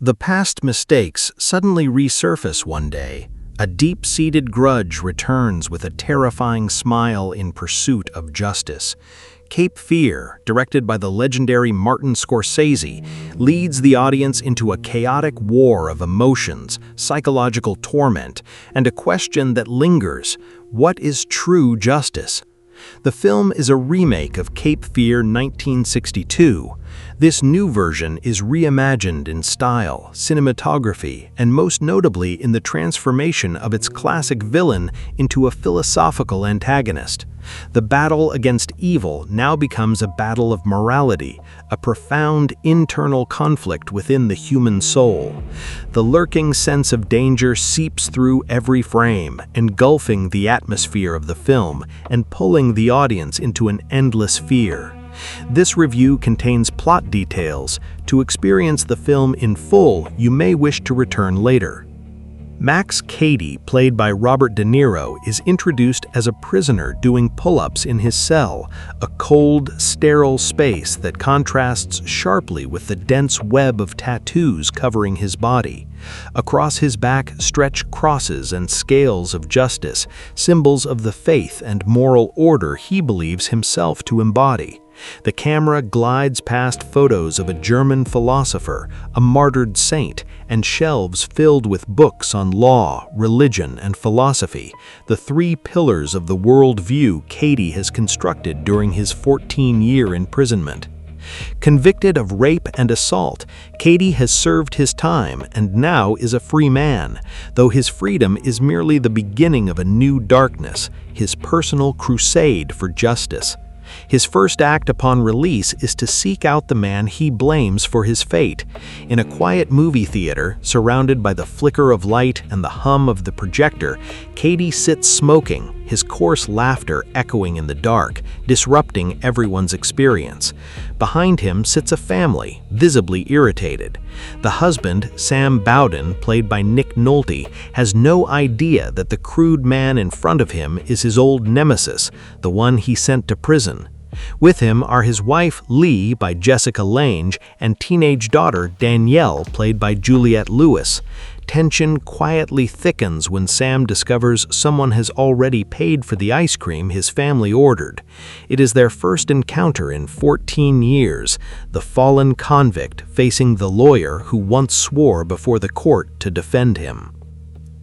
The past mistakes suddenly resurface one day. A deep-seated grudge returns with a terrifying smile in pursuit of justice. Cape Fear, directed by the legendary Martin Scorsese, leads the audience into a chaotic war of emotions, psychological torment, and a question that lingers: what is true justice? The film is a remake of Cape Fear 1962. This new version is reimagined in style, cinematography, and most notably in the transformation of its classic villain into a philosophical antagonist. The battle against evil now becomes a battle of morality, a profound internal conflict within the human soul. The lurking sense of danger seeps through every frame, engulfing the atmosphere of the film and pulling the audience into an endless fear. This review contains plot details. To experience the film in full, you may wish to return later. Max Cady, played by Robert De Niro, is introduced as a prisoner doing pull-ups in his cell, a cold, sterile space that contrasts sharply with the dense web of tattoos covering his body. Across his back stretch crosses and scales of justice, symbols of the faith and moral order he believes himself to embody. The camera glides past photos of a German philosopher, a martyred saint, and shelves filled with books on law, religion, and philosophy, the three pillars of the worldview Cady has constructed during his 14-year imprisonment. Convicted of rape and assault, Cady has served his time and now is a free man, though his freedom is merely the beginning of a new darkness, his personal crusade for justice. His first act upon release is to seek out the man he blames for his fate. In a quiet movie theater, surrounded by the flicker of light and the hum of the projector, Cady sits smoking, his coarse laughter echoing in the dark, disrupting everyone's experience. Behind him sits a family, visibly irritated. The husband, Sam Bowden, played by Nick Nolte, has no idea that the crude man in front of him is his old nemesis, the one he sent to prison. With him are his wife, Lee, by Jessica Lange, and teenage daughter, Danielle, played by Juliette Lewis. Tension quietly thickens when Sam discovers someone has already paid for the ice cream his family ordered. It is their first encounter in 14 years, the fallen convict facing the lawyer who once swore before the court to defend him.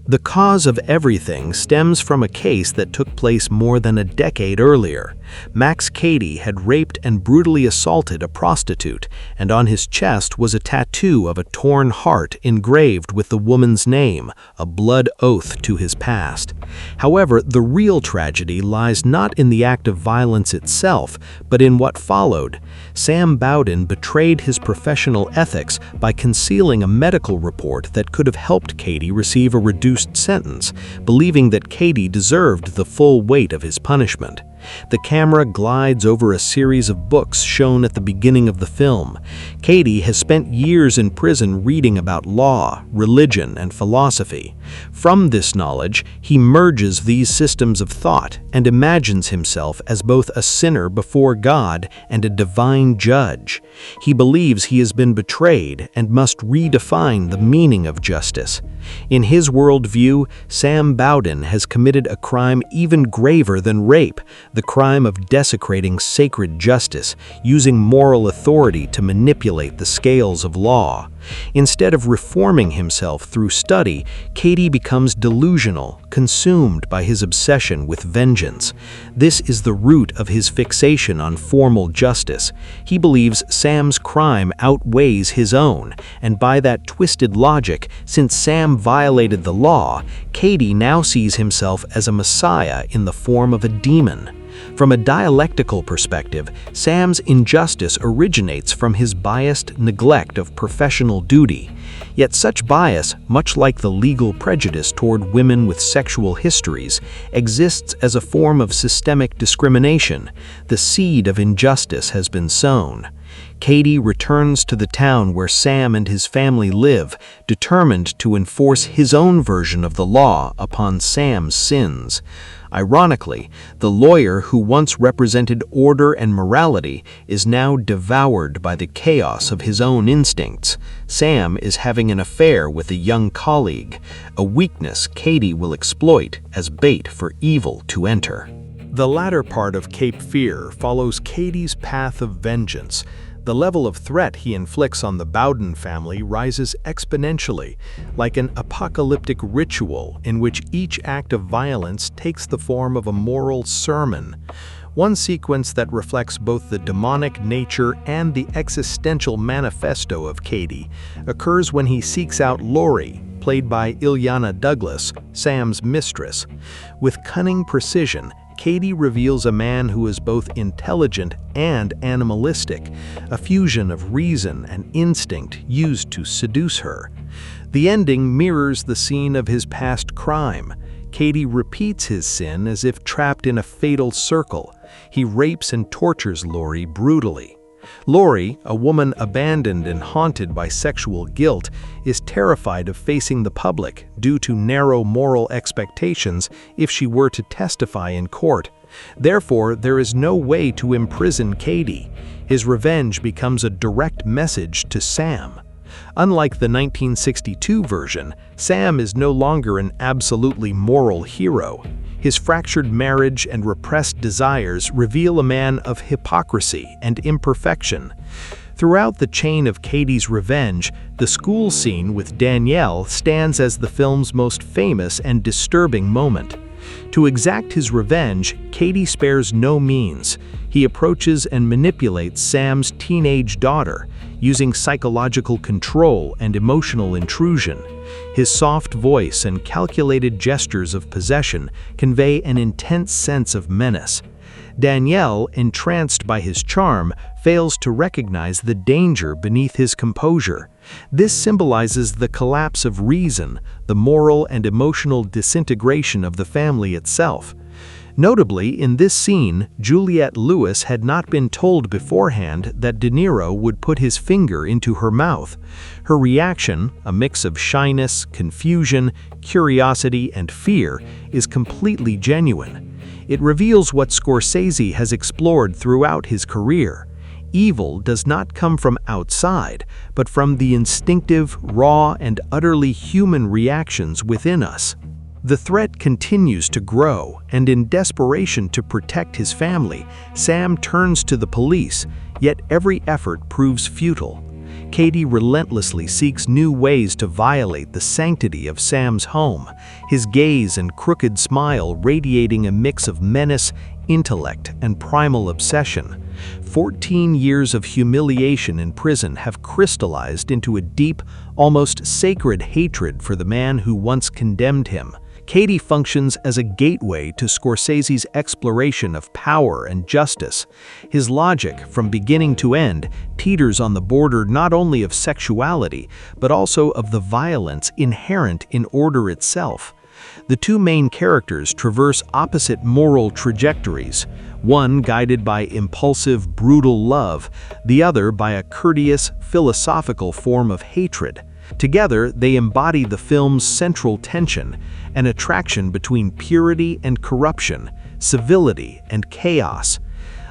The cause of everything stems from a case that took place more than a decade earlier. Max Cady had raped and brutally assaulted a prostitute, and on his chest was a tattoo of a torn heart engraved with the woman's name, a blood oath to his past. However, the real tragedy lies not in the act of violence itself, but in what followed. Sam Bowden betrayed his professional ethics by concealing a medical report that could have helped Cady receive a reduced sentence, believing that Cady deserved the full weight of his punishment. The camera glides over a series of books shown at the beginning of the film. Cady has spent years in prison reading about law, religion, and philosophy. From this knowledge, he merges these systems of thought and imagines himself as both a sinner before God and a divine judge. He believes he has been betrayed and must redefine the meaning of justice. In his worldview, Sam Bowden has committed a crime even graver than rape, the crime of desecrating sacred justice, using moral authority to manipulate the scales of law. Instead of reforming himself through study, Cady becomes delusional, consumed by his obsession with vengeance. This is the root of his fixation on formal justice. He believes Sam's crime outweighs his own, and by that twisted logic, since Sam violated the law, Cady now sees himself as a messiah in the form of a demon. From a dialectical perspective, Sam's injustice originates from his biased neglect of professional duty. Yet such bias, much like the legal prejudice toward women with sexual histories, exists as a form of systemic discrimination. The seed of injustice has been sown. Cady returns to the town where Sam and his family live, determined to enforce his own version of the law upon Sam's sins. Ironically, the lawyer who once represented order and morality is now devoured by the chaos of his own instincts. Sam is having an affair with a young colleague, a weakness Cady will exploit as bait for evil to enter. The latter part of Cape Fear follows Cady's path of vengeance. The level of threat he inflicts on the Bowden family rises exponentially, like an apocalyptic ritual in which each act of violence takes the form of a moral sermon. One sequence that reflects both the demonic nature and the existential manifesto of Cady occurs when he seeks out Laurie, played by Illeana Douglas, Sam's mistress. With cunning precision, Cady reveals a man who is both intelligent and animalistic, a fusion of reason and instinct used to seduce her. The ending mirrors the scene of his past crime. Cady repeats his sin as if trapped in a fatal circle. He rapes and tortures Laurie brutally. Laurie, a woman abandoned and haunted by sexual guilt, is terrified of facing the public due to narrow moral expectations if she were to testify in court. Therefore, there is no way to imprison Cady. His revenge becomes a direct message to Sam. Unlike the 1962 version, Sam is no longer an absolutely moral hero. His fractured marriage and repressed desires reveal a man of hypocrisy and imperfection. Throughout the chain of Cady's revenge, the school scene with Danielle stands as the film's most famous and disturbing moment. To exact his revenge, Cady spares no means. He approaches and manipulates Sam's teenage daughter, using psychological control and emotional intrusion. His soft voice and calculated gestures of possession convey an intense sense of menace. Danielle, entranced by his charm, fails to recognize the danger beneath his composure. This symbolizes the collapse of reason, the moral and emotional disintegration of the family itself. Notably, in this scene, Juliette Lewis had not been told beforehand that De Niro would put his finger into her mouth. Her reaction, a mix of shyness, confusion, curiosity, and fear, is completely genuine. It reveals what Scorsese has explored throughout his career. Evil does not come from outside, but from the instinctive, raw, and utterly human reactions within us. The threat continues to grow, and in desperation to protect his family, Sam turns to the police, yet every effort proves futile. Cady relentlessly seeks new ways to violate the sanctity of Sam's home, his gaze and crooked smile radiating a mix of menace, intellect, and primal obsession. 14 years of humiliation in prison have crystallized into a deep, almost sacred hatred for the man who once condemned him. Cady functions as a gateway to Scorsese's exploration of power and justice. His logic, from beginning to end, teeters on the border not only of sexuality, but also of the violence inherent in order itself. The two main characters traverse opposite moral trajectories, one guided by impulsive, brutal love, the other by a courteous, philosophical form of hatred. Together, they embody the film's central tension, an attraction between purity and corruption, civility and chaos.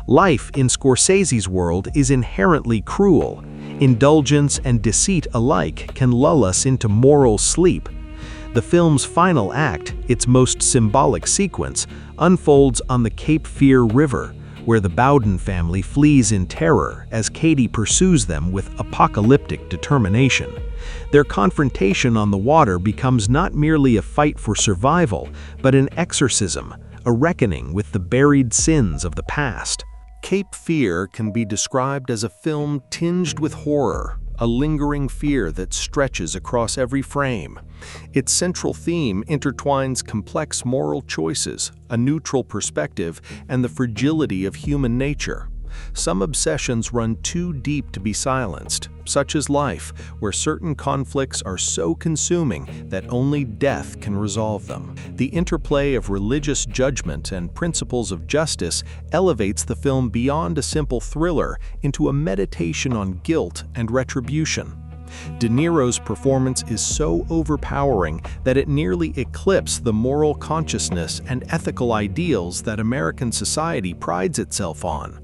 Life in Scorsese's world is inherently cruel. Indulgence and deceit alike can lull us into moral sleep. The film's final act, its most symbolic sequence, unfolds on the Cape Fear River, where the Bowden family flees in terror as Cady pursues them with apocalyptic determination. Their confrontation on the water becomes not merely a fight for survival, but an exorcism, a reckoning with the buried sins of the past. Cape Fear can be described as a film tinged with horror, a lingering fear that stretches across every frame. Its central theme intertwines complex moral choices, a neutral perspective, and the fragility of human nature. Some obsessions run too deep to be silenced, such as life, where certain conflicts are so consuming that only death can resolve them. The interplay of religious judgment and principles of justice elevates the film beyond a simple thriller into a meditation on guilt and retribution. De Niro's performance is so overpowering that it nearly eclipses the moral consciousness and ethical ideals that American society prides itself on.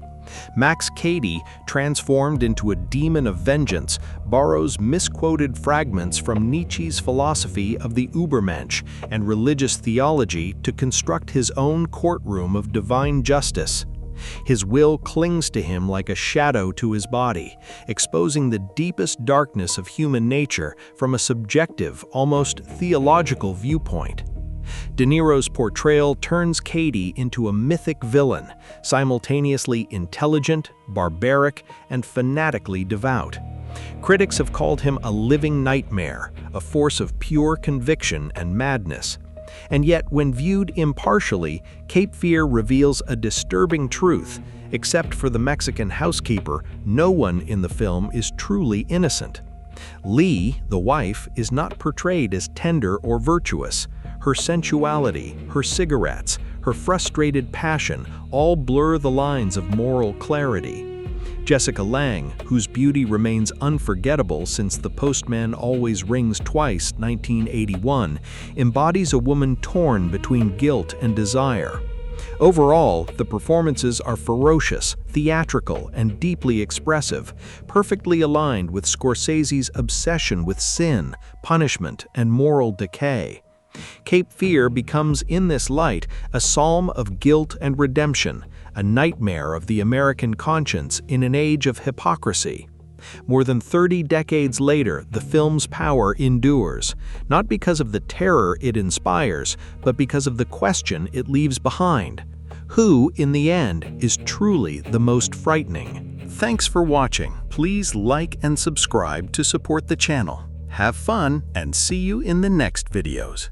Max Cady, transformed into a demon of vengeance, borrows misquoted fragments from Nietzsche's philosophy of the Übermensch and religious theology to construct his own courtroom of divine justice. His will clings to him like a shadow to his body, exposing the deepest darkness of human nature from a subjective, almost theological viewpoint. De Niro's portrayal turns Cady into a mythic villain, simultaneously intelligent, barbaric, and fanatically devout. Critics have called him a living nightmare, a force of pure conviction and madness. And yet, when viewed impartially, Cape Fear reveals a disturbing truth. Except for the Mexican housekeeper, no one in the film is truly innocent. Lee, the wife, is not portrayed as tender or virtuous. Her sensuality, her cigarettes, her frustrated passion all blur the lines of moral clarity. Jessica Lange, whose beauty remains unforgettable since The Postman Always Rings Twice, 1981, embodies a woman torn between guilt and desire. Overall, the performances are ferocious, theatrical, and deeply expressive, perfectly aligned with Scorsese's obsession with sin, punishment, and moral decay. Cape Fear becomes, in this light, a psalm of guilt and redemption, a nightmare of the American conscience in an age of hypocrisy. More than 30 decades later, the film's power endures, not because of the terror it inspires, but because of the question it leaves behind. Who, in the end, is truly the most frightening? Thanks for watching. Please like and subscribe to support the channel. Have fun, and see you in the next videos.